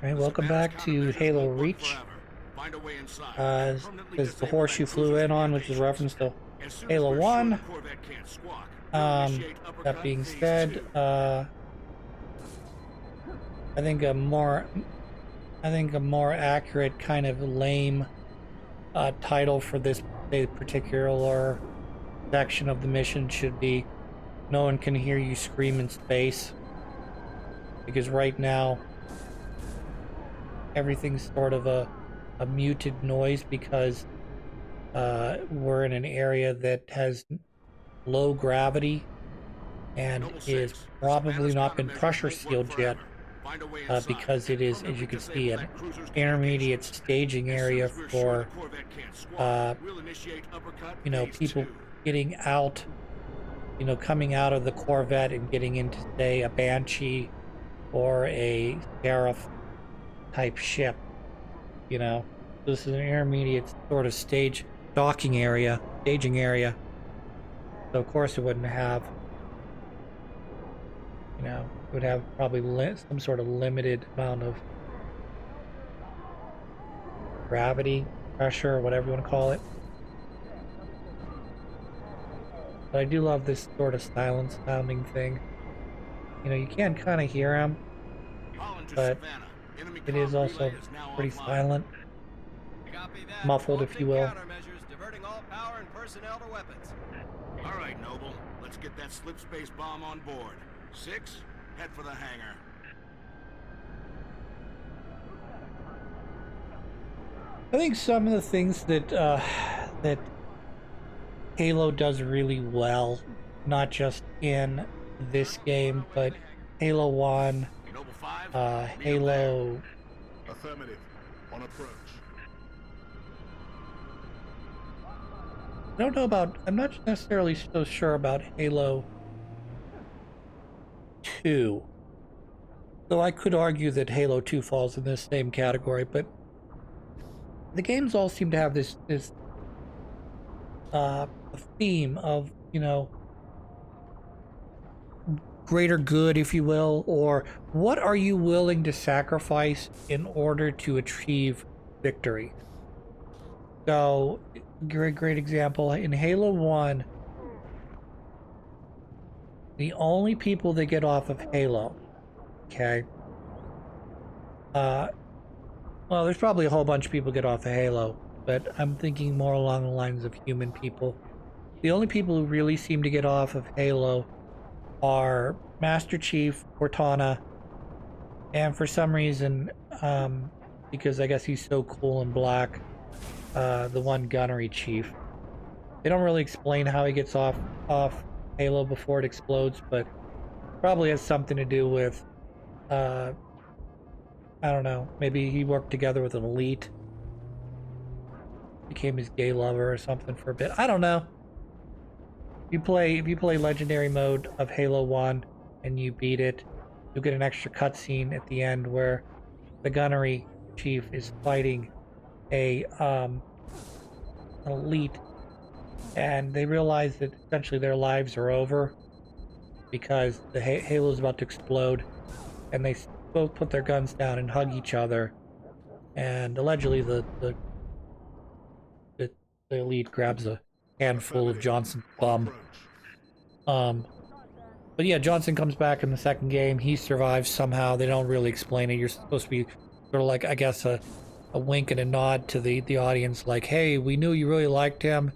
Alright, welcome back to Halo Reach. This is the horse you flew in on, which is a reference to Halo 1. That being said, I think a more accurate kind of lame title for this particular section of the mission should be "No one can hear you scream in space," because right now everything's sort of a muted noise because we're in an area that has low gravity and is probably not been pressure sealed yet, because it is, as you can see, an intermediate staging area for people getting out, coming out of the Corvette and getting into, say, a Banshee or a Sheriff type ship. This is an intermediate sort of staging area. So of course it wouldn't have, it would have probably some sort of limited amount of gravity, pressure, whatever you want to call it. But I do love this sort of silent sounding thing. You can kind of hear them, but it is also pretty silent, muffled, if you will. All right, Noble. Let's get that slip space bomb on board. 6, head for the hangar. I think some of the things that that Halo does really well, not just in this game, but Halo 1, Halo... Affirmative. On approach. I don't know about... I'm not necessarily so sure about Halo 2. Though I could argue that Halo 2 falls in this same category, but the games all seem to have this theme of, greater good, if you will, or what are you willing to sacrifice in order to achieve victory? So, great example, in Halo 1, the only people that get off of Halo, okay, well, there's probably a whole bunch of people get off of Halo, but I'm thinking more along the lines of human people. The only people who really seem to get off of Halo are Master Chief, Cortana, and for some reason, because I guess he's so cool and black, the one Gunnery Chief. They don't really explain how he gets off Halo before it explodes, but probably has something to do with, I don't know, maybe he worked together with an elite, became his gay lover or something for a bit. I don't know. If you play legendary mode of Halo 1 and you beat it, you'll get an extra cutscene at the end where the Gunnery Chief is fighting an elite, and they realize that essentially their lives are over because the Halo is about to explode, and they both put their guns down and hug each other, and allegedly the elite grabs a handful of Johnson's bum. But yeah, Johnson comes back in the second game. He survives somehow. They don't really explain it. You're supposed to be sort of like, I guess, a wink and a nod to the audience, like, hey, we knew you really liked him,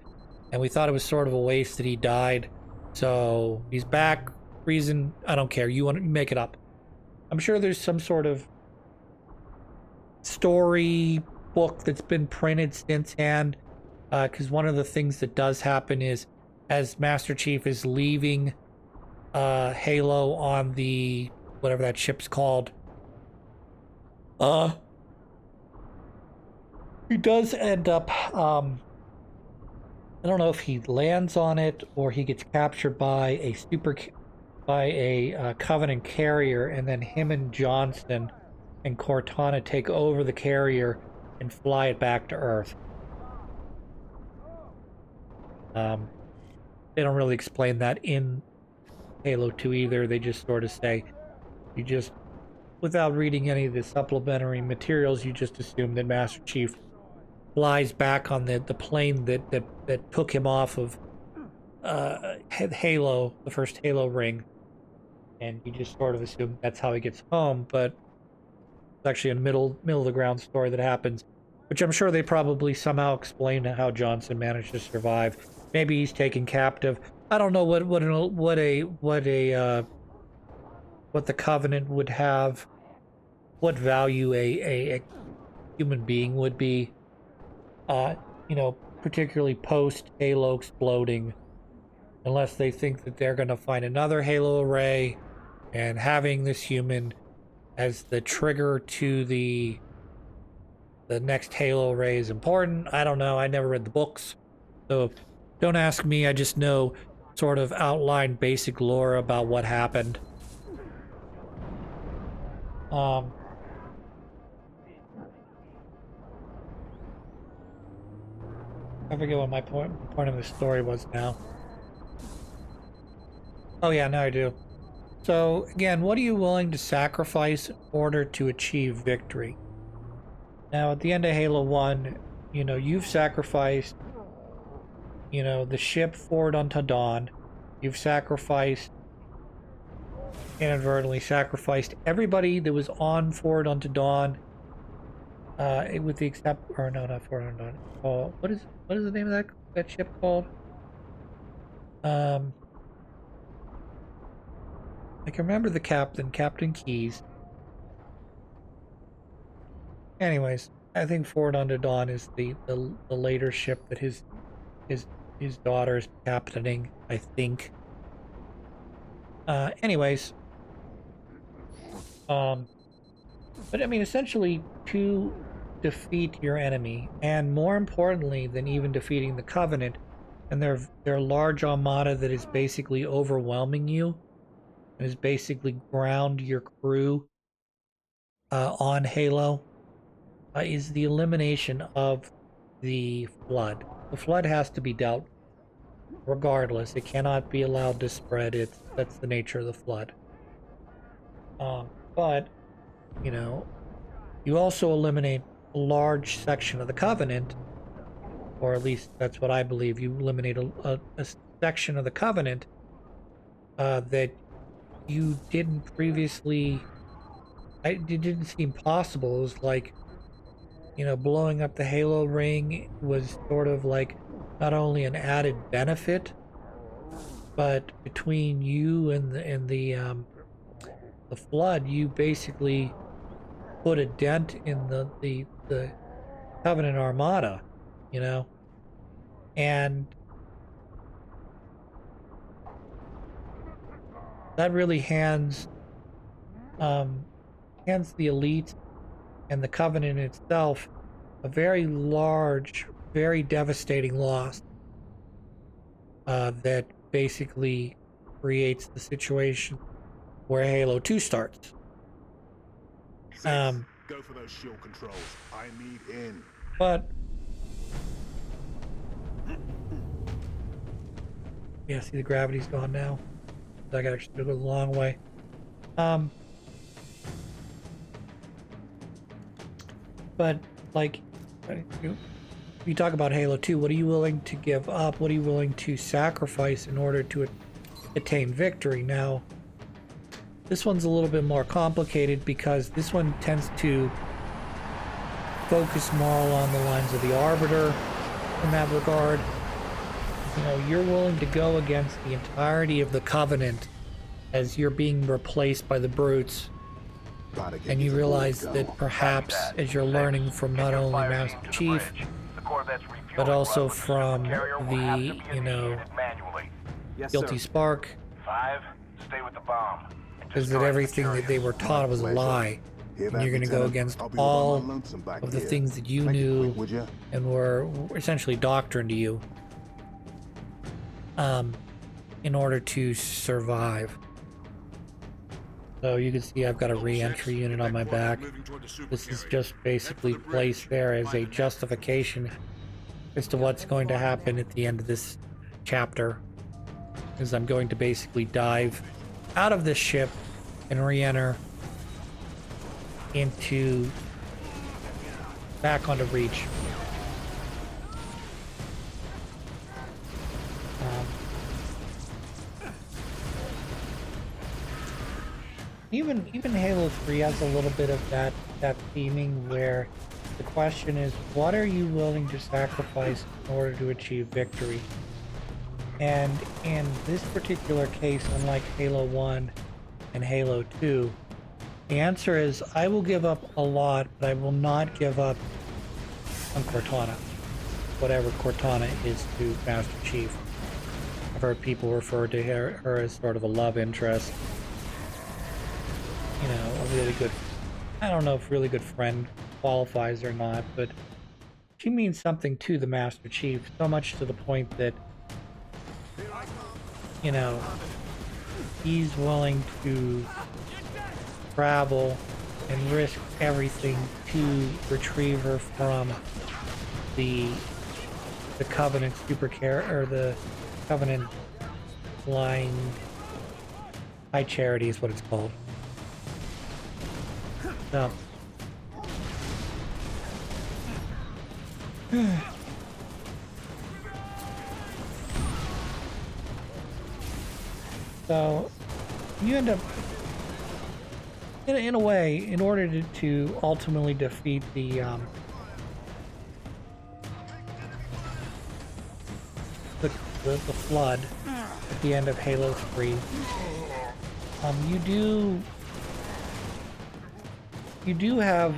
and we thought it was sort of a waste that he died. So he's back. Reason, I don't care. You want to make it up. I'm sure there's some sort of story book that's been printed since hand. Because one of the things that does happen is, as Master Chief is leaving Halo on the, whatever that ship's called, he does end up, I don't know if he lands on it or he gets captured by a Covenant carrier, and then him and Johnston and Cortana take over the carrier and fly it back to Earth. They don't really explain that in Halo 2 either. They just sort of say, you just without reading any of the supplementary materials, you just assume that Master Chief flies back on the plane that took him off of Halo, the first Halo ring, and you just sort of assume that's how he gets home. But it's actually a middle of the ground story that happens, which I'm sure they probably somehow explain how Johnson managed to survive. Maybe he's taken captive. I don't know what the Covenant would have, what value a human being would be. You know, particularly post Halo exploding, unless they think that they're going to find another Halo array, and having this human as the trigger to the next Halo array is important. I don't know. I never read the books, so don't ask me. I just know sort of outline basic lore about what happened. I forget what my point of the story was now. Oh yeah, now I do. So again, what are you willing to sacrifice in order to achieve victory? Now at the end of Halo 1, you know, you've sacrificed, you know, the ship Forward Unto Dawn. You've sacrificed, inadvertently sacrificed everybody that was on Forward Unto Dawn. With the except, or no, not Forward Unto Dawn. Oh, what is the name of that ship called? I can remember the captain, Captain Keyes. Anyways, I think Forward Unto Dawn is the later ship that his daughter's captaining, I think. Anyways, but I mean, essentially, to defeat your enemy, and more importantly than even defeating the Covenant and their large armada that is basically overwhelming you, and is basically ground your crew on Halo, is the elimination of the Flood. The Flood has to be dealt with regardless. It cannot be allowed to spread. That's the nature of the Flood. But, you know, you also eliminate a large section of the Covenant, or at least that's what I believe. You eliminate a section of the Covenant that you didn't previously... it didn't seem possible. It was like, you know, blowing up the Halo ring was sort of like not only an added benefit, but between you and the Flood, you basically put a dent in the Covenant armada, you know, and that really hands the elite and the Covenant itself a very large, very devastating loss that basically creates the situation where Halo 2 starts. Go for those shield controls. I need in. But yeah, see, the gravity's gone now. I got actually go the long way. But like, you talk about Halo 2. What are you willing to give up? What are you willing to sacrifice in order to attain victory? Now, this one's a little bit more complicated because this one tends to focus more along the lines of the Arbiter in that regard. You know, you're willing to go against the entirety of the Covenant as you're being replaced by the Brutes, and you realize that perhaps as you're learning from not only Master Chief, but also from the, you know, Guilty Spark, Stay with the bomb. is that everything that they were taught was a lie, and you're going to go against all of the things that you knew and were essentially doctrined to you in order to survive. So you can see I've got a re-entry unit on my back. This is just basically placed there as a justification as to what's going to happen at the end of this chapter, is I'm going to basically dive out of this ship and re-enter into back onto Reach. Even Halo 3 has a little bit of that theming where the question is, what are you willing to sacrifice in order to achieve victory? And in this particular case, unlike Halo 1 and Halo 2, the answer is I will give up a lot, but I will not give up on Cortana. Whatever Cortana is to Master Chief. I've heard people refer to her as sort of a love interest. You know, a really good, I don't know if really good friend qualifies or not, but she means something to the Master Chief, so much to the point that, you know, he's willing to travel and risk everything to retrieve her from the Covenant or the Covenant Flying High Charity is what it's called. So so you end up in a way, in order to ultimately defeat the flood at the end of Halo 3, you do have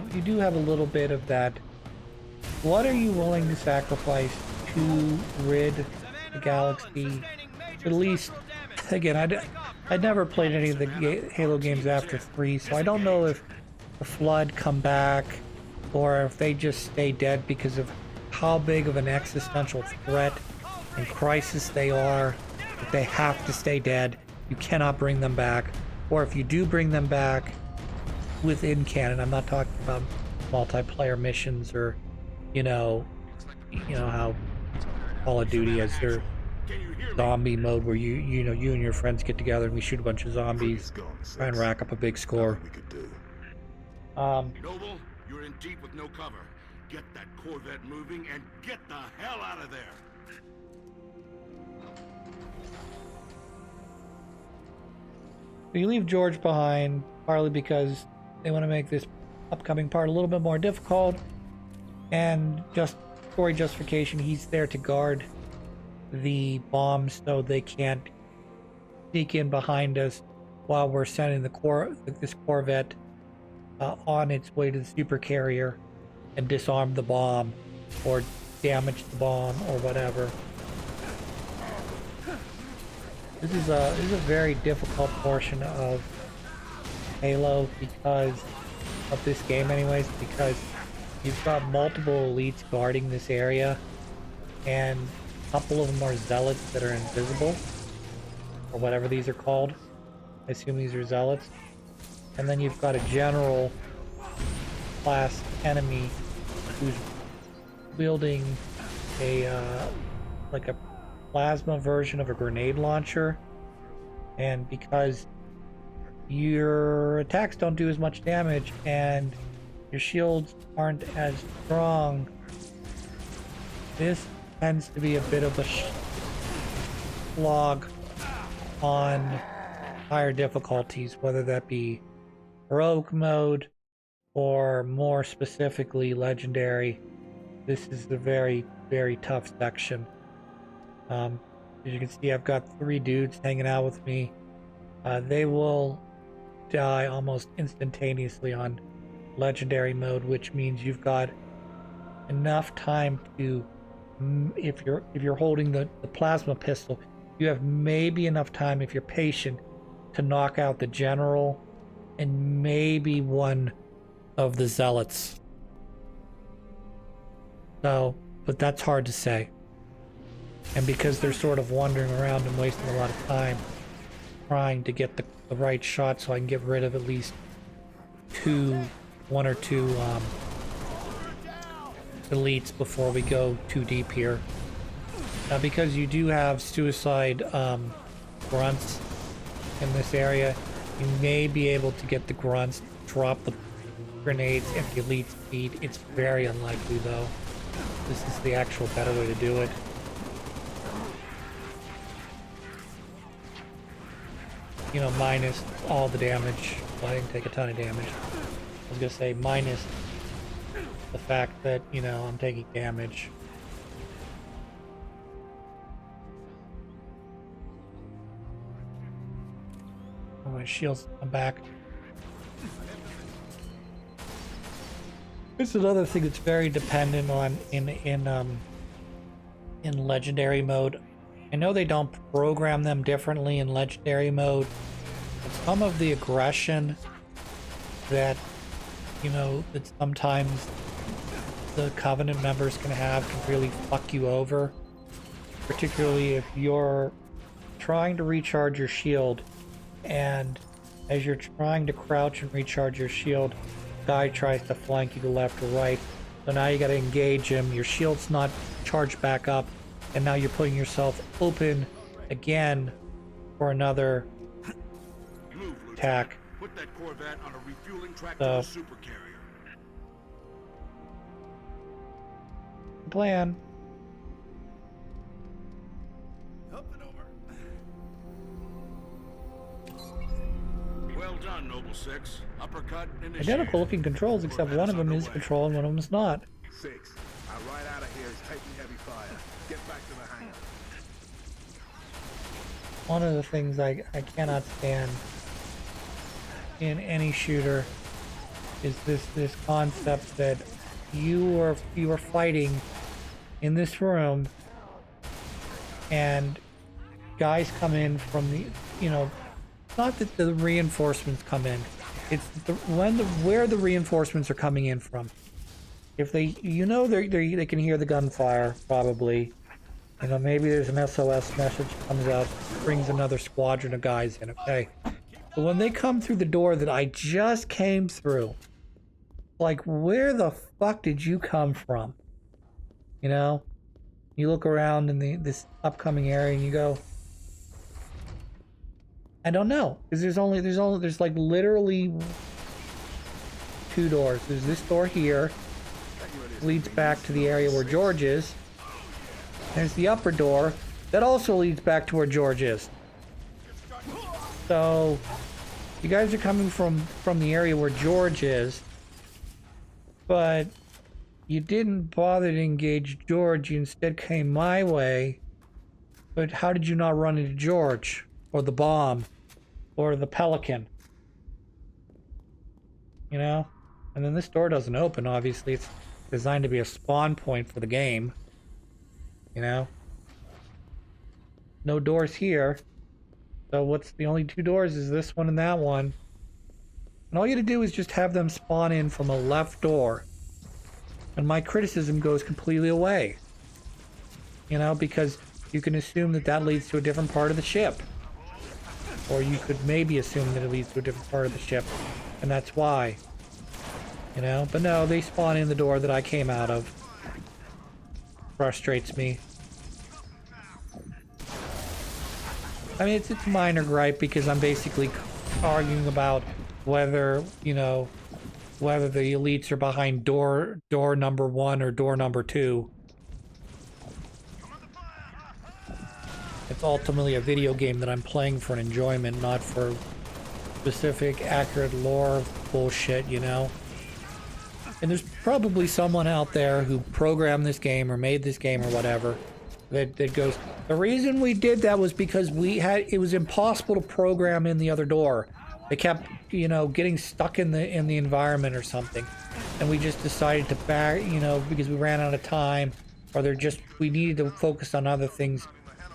a little bit of that. What are you willing to sacrifice to rid the galaxy? At least, again, I'd never played any of the Halo games after 3, so I don't know if the Flood come back or if they just stay dead because of how big of an existential threat and crisis they are. If they have to stay dead, you cannot bring them back. Or if you do bring them back within canon, I'm not talking about multiplayer missions or, you know how Call of Duty has their zombie mode where you and your friends get together and we shoot a bunch of zombies, try and rack up a big score. Noble, you're in deep with no cover. Get that Corvette moving and get the hell out of there. You leave George behind, partly because they want to make this upcoming part a little bit more difficult, and just story justification. He's there to guard the bombs so they can't sneak in behind us while we're sending this Corvette on its way to the super carrier and disarm the bomb or damage the bomb or whatever. This is a very difficult portion of Halo because of this game anyways, because you've got multiple elites guarding this area, and a couple of them are zealots that are invisible, or whatever these are called. I assume these are zealots. And then you've got a general class enemy who's wielding like a plasma version of a grenade launcher, and because your attacks don't do as much damage and your shields aren't as strong, this tends to be a bit of a slog on higher difficulties, whether that be heroic mode or more specifically legendary. This is a very, very tough section. As you can see, I've got 3 dudes hanging out with me. They will die almost instantaneously on legendary mode, which means you've got enough time to, if you're holding the plasma pistol, you have maybe enough time, if you're patient, to knock out the general and maybe one of the zealots. So, but that's hard to say. And because they're sort of wandering around and wasting a lot of time trying to get the right shot so I can get rid of at least 1 or 2 elites before we go too deep here. Now, because you do have suicide grunts in this area, you may be able to get the grunts, drop the grenades at the elite speed. It's very unlikely though. This is the actual better way to do it. You know, minus all the damage. Well, I didn't take a ton of damage. I was gonna say minus the fact that, you know, I'm taking damage. Oh, my shields come back. It's another thing that's very dependent on in legendary mode. I know they don't program them differently in legendary mode, but some of the aggression that, you know, that sometimes the Covenant members can have can really fuck you over. Particularly if you're trying to recharge your shield, and as you're trying to crouch and recharge your shield, guy tries to flank you to left or right. So now you gotta engage him, your shield's not charged back up, and now you're putting yourself open again for another attack. Put that Corvette on a refueling track to the super carrier. Plan. Up and over. Well done, Noble 6. Uppercut initiated. Identical looking controls, except one of them is control and one of them is not. 6. Our right out of here is taking heavy fire. Get back to the hangar. One of the things I cannot stand in any shooter is this concept that you are fighting in this room and guys come in from the, you know, not that the reinforcements come in, it's where the reinforcements are coming in from. If they, you know, they can hear the gunfire probably. You know, maybe there's an SOS message comes out, brings another squadron of guys in, okay? But when they come through the door that I just came through, like, where the fuck did you come from? You know? You look around in this upcoming area and you go, I don't know. Because there's like literally 2 doors. There's this door here, leads back to the area where George is. There's the upper door that also leads back to where George is. So you guys are coming from the area where George is, but you didn't bother to engage George. You instead came my way. But how did you not run into George or the bomb or the Pelican? You know? And then this door doesn't open, obviously. It's designed to be a spawn point for the game. You know? No doors here. So what's the only 2 doors is this one and that one. And all you gotta do is just have them spawn in from a left door. And my criticism goes completely away. You know, because you can assume that that leads to a different part of the ship. Or you could maybe assume that it leads to a different part of the ship. And that's why. You know? But no, they spawn in the door that I came out of. Frustrates me. I mean, it's a minor gripe because I'm basically arguing about whether, you know, whether the elites are behind door number 1 or door number 2. It's ultimately a video game that I'm playing for an enjoyment, not for specific, accurate lore bullshit, you know? And there's probably someone out there who programmed this game or made this game or whatever that goes, the reason we did that was because it was impossible to program in the other door. They kept, you know, getting stuck in the environment or something. And we just decided to back, you know, because we ran out of time, or we needed to focus on other things.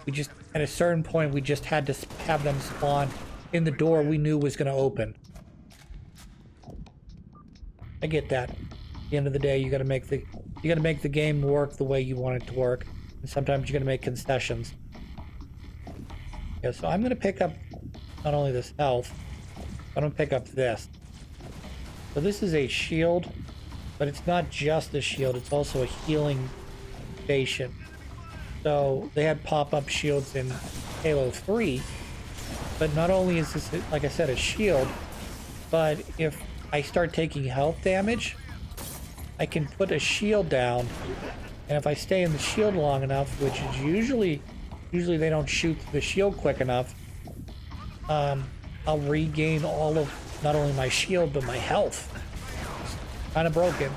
We just, at a certain point, we just had to have them spawn in the door we knew was going to open. I get that. At the end of the day, you got to make the game work the way you want it to work. And sometimes you got to make concessions. Yeah, so I'm going to pick up not only this health, I'm going to pick up this. So this is a shield, but it's not just a shield, it's also a healing station. So they had pop-up shields in Halo 3, but not only is this, like I said, a shield, but if I start taking health damage, I can put a shield down, and if I stay in the shield long enough, which is usually they don't shoot the shield quick enough, I'll regain all of not only my shield but my health. Kind of broken.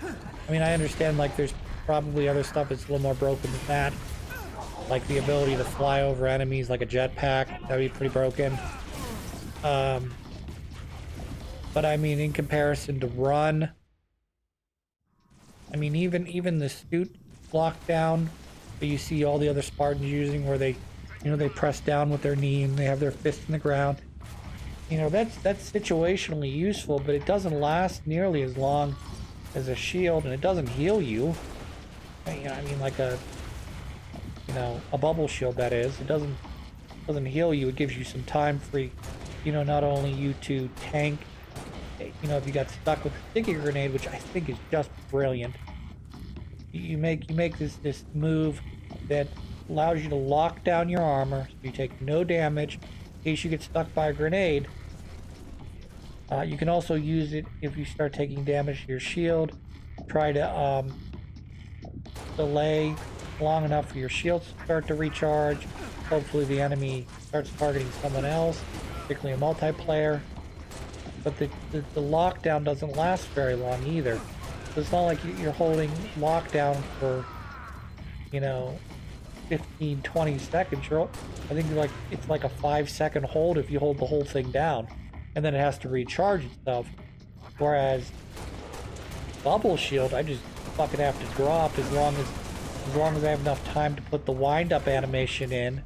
I mean, I understand like there's probably other stuff that's a little more broken than that, like the ability to fly over enemies like a jetpack. That'd be pretty broken. But I mean, in comparison to run, I mean, even the suit lockdown that you see all the other Spartans using, where they, you know, they press down with their knee and they have their fist in the ground. You know, that's situationally useful, but it doesn't last nearly as long as a shield, and it doesn't heal you. I mean, like a bubble shield, that is. It doesn't heal you. It gives you some time free, you know, not only you to tank, you know, if you got stuck with a sticky grenade, which I think is just brilliant. You make this move that allows you to lock down your armor, so you take no damage in case you get stuck by a grenade. You can also use it if you start taking damage to your shield. Try to delay long enough for your shields to start to recharge. Hopefully the enemy starts targeting someone else, particularly a multiplayer. But the lockdown doesn't last very long either. So it's not like you're holding lockdown for, you know, 15, 20 seconds. I think it's like a 5-second hold if you hold the whole thing down, and then it has to recharge itself. Whereas bubble shield, I just fucking have to drop as long as I have enough time to put the wind-up animation in.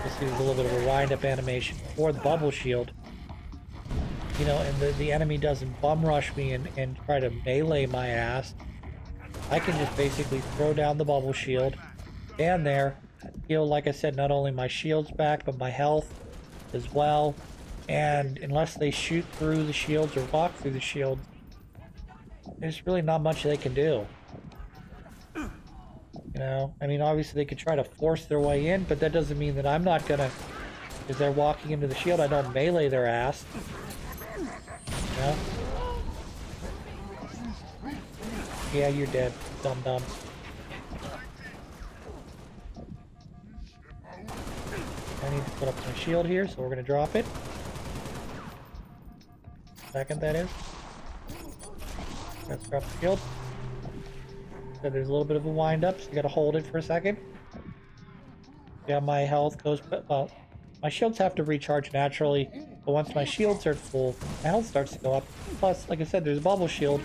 This is a little bit of a wind-up animation for the bubble shield. You know, and the enemy doesn't bum rush me and try to melee my ass. I can just basically throw down the bubble shield, stand there, heal, like I said, not only my shields back, but my health as well. And unless they shoot through the shields or walk through the shields, there's really not much they can do. You know, I mean, obviously they could try to force their way in, but that doesn't mean that I'm not gonna, as they're walking into the shield, I don't melee their ass. You know? Yeah, you're dead, dum-dum. I need to put up my shield here, so we're gonna drop it. Second, that is. Let's drop the shield. So there's a little bit of a wind up, so you gotta hold it for a second. Yeah, my health goes, well, my shields have to recharge naturally, but once my shields are full, my health starts to go up. Plus, like I said, there's a bubble shield,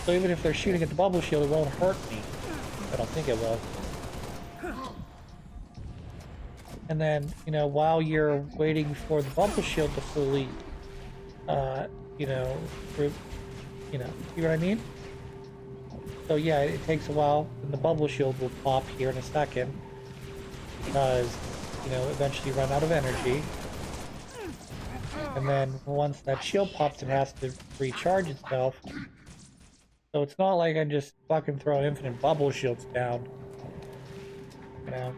so even if they're shooting at the bubble shield, it won't hurt me. I don't think it will. And then, you know, while you're waiting for the bubble shield to fully, you know, see what I mean? So yeah, it takes a while, and the bubble shield will pop here in a second, because, you know, eventually run out of energy. And then once that shield pops, it has to recharge itself. So it's not like I just fucking throw infinite bubble shields down. You know?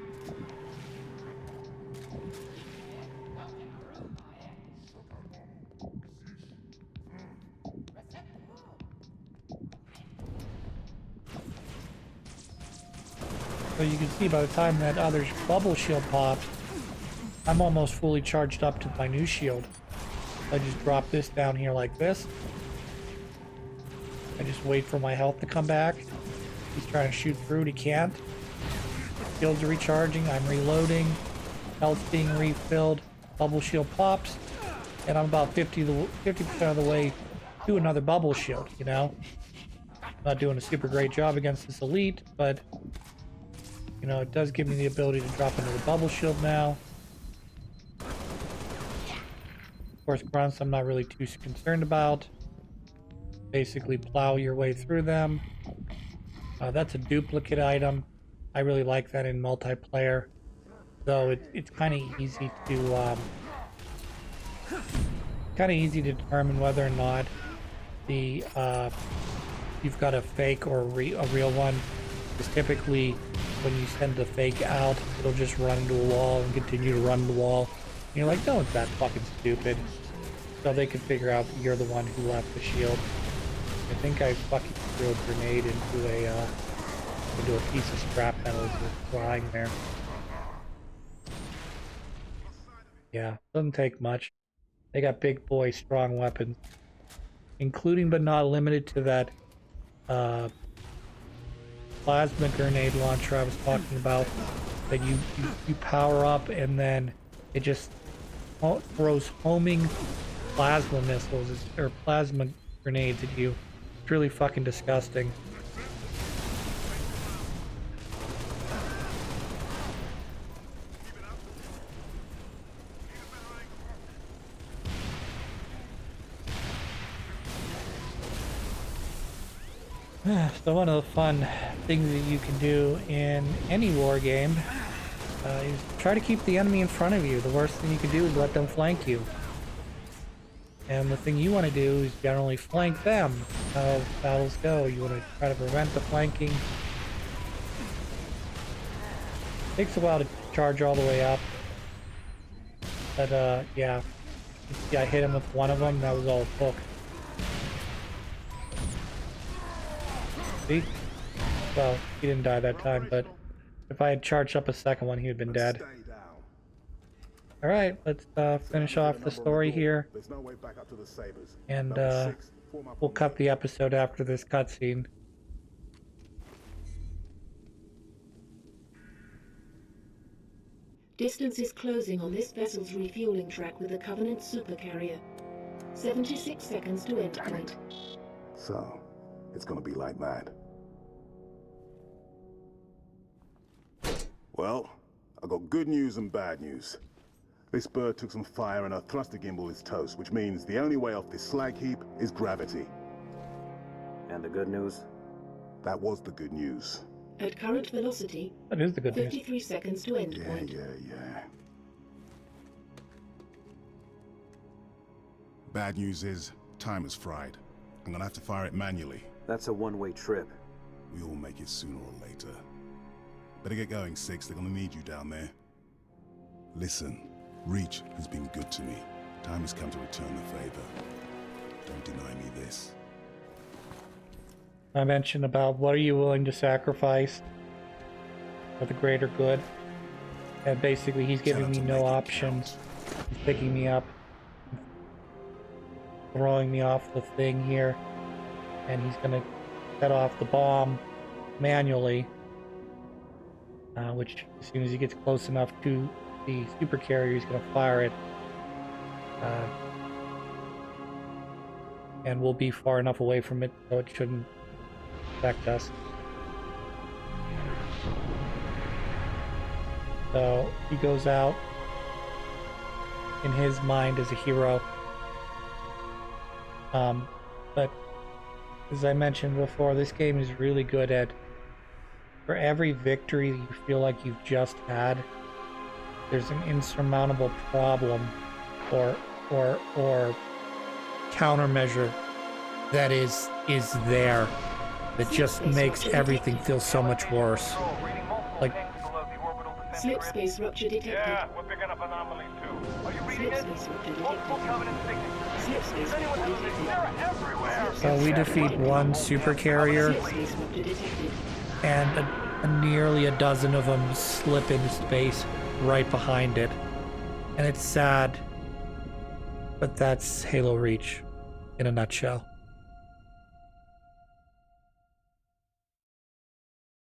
So you can see by the time that other bubble shield pops, I'm almost fully charged up to my new shield. I just drop this down here like this. I just wait for my health to come back. He's trying to shoot through it, he can't. Shields are recharging, I'm reloading. Health being refilled. Bubble shield pops. And I'm about 50% of the way to another bubble shield, you know? Not doing a super great job against this elite, but you know, it does give me the ability to drop into the bubble shield now. Of course, grunts I'm not really too concerned about. Basically plow your way through them. That's a duplicate item. I really like that in multiplayer. Though it's kind of easy to determine whether or not the you've got a fake or a real one. Because typically when you send the fake out, it'll just run into a wall and continue to run the wall. And you're like, no, it's that fucking stupid. so they can figure out that you're the one who left the shield. I think I fucking threw a grenade into a piece of scrap metal as we're flying there. Yeah, doesn't take much. They got big boy strong weapons, including but not limited to that plasma grenade launcher I was talking about, that you power up and then it just throws homing plasma missiles or plasma grenades at you. It's really fucking disgusting. So one of the fun things that you can do in any war game is try to keep the enemy in front of you. The worst thing you can do is let them flank you. And the thing you want to do is generally flank them. How battles go. You want to try to prevent the flanking. Takes a while to charge all the way up. But yeah. I hit him with one of them. That was all it took. See? Well, he didn't die that time, but if I had charged up a second one, he would have been dead. Alright, let's finish off the story here. And we'll cut the episode after this cutscene. Distance is closing on this vessel's refueling track with the Covenant supercarrier. 76 seconds to endpoint. So, it's gonna be like that. Well, I got good news and bad news. This bird took some fire and our thruster gimbal is toast, which means the only way off this slag heap is gravity. And the good news? That was the good news. At current velocity, That is the good news. 53 seconds to endpoint. Yeah. Bad news is, time is fried. I'm gonna have to fire it manually. That's a one-way trip. We all make it sooner or later. Better get going, Six. They're gonna need you down there. Listen, Reach has been good to me. Time has come to return the favor. Don't deny me this. I mentioned about what are you willing to sacrifice for the greater good. And basically he's giving me no options. He's picking me up, throwing me off the thing here, and he's gonna set off the bomb manually. Which, as soon as he gets close enough to the supercarrier, he's going to fire it. And we'll be far enough away from it so it shouldn't affect us. So he goes out in his mind as a hero. But as I mentioned before, this game is really good at, for every victory that you feel like you've just had, there's an insurmountable problem or countermeasure that is there that just makes everything feel so much worse. Like, Slip space rupture detected. Yeah, we're picking up anomalies too. Are you reading Slip it? space rupture Multiple detected. Covenant signatures. Slip space Is anyone rupture listening? detected. They're everywhere. so we defeat one supercarrier Slip space rupture detected. and nearly a dozen of them slip into space right behind it. And it's sad, but that's Halo Reach in a nutshell.